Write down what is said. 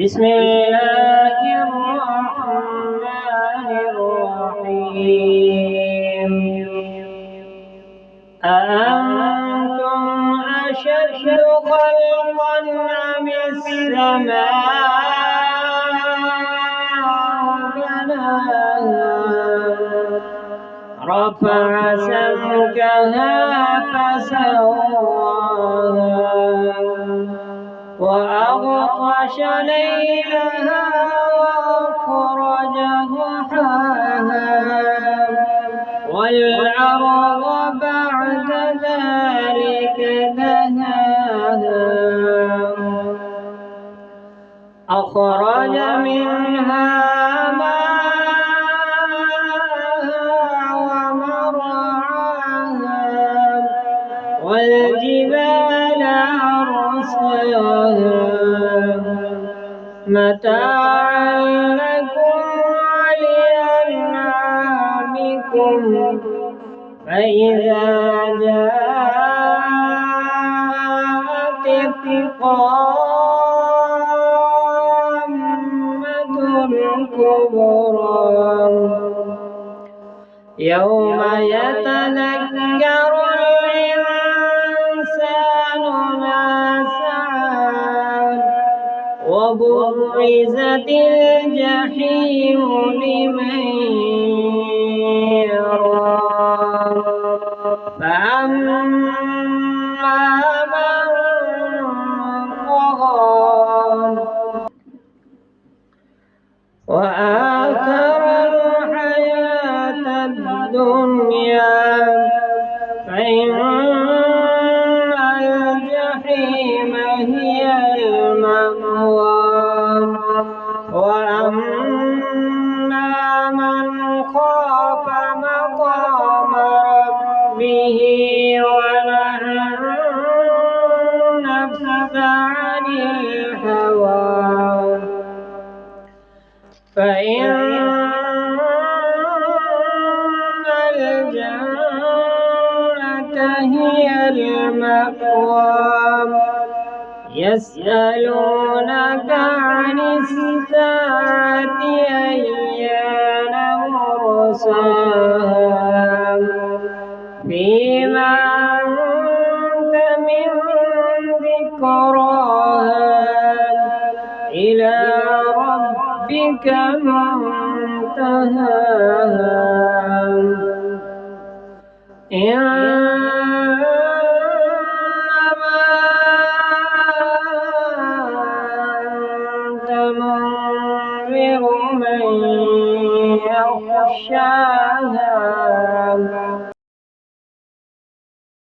بسم الله الرحمن الرحيم أأنتم أشد خلقا أم السماء بناها رفع سمكها فسواها وأغطش ليلها وأخرج ضحاها والأرض بعد ذلك دهاها أخرج منها ماءها ومرعاها والجبال أرساها متاعا لكم ولأنعامكم فإذا جاءت الطامة الكبرى يوم يتذكر الإنسان ما سعى وبرزت الجحيم لمن يرى فأما من طغى وآثر الحياة الدنيا فإن الجحيم هي المأوى وأما من خاف مقام ربه ونهى النفس عن الهوى فإن الجنة هي المأوى يسألونك عن الساعة أيان مرساها فيما أنت من ذكراها إلى ربك منتهاها إنما أنت منذر من يخشاها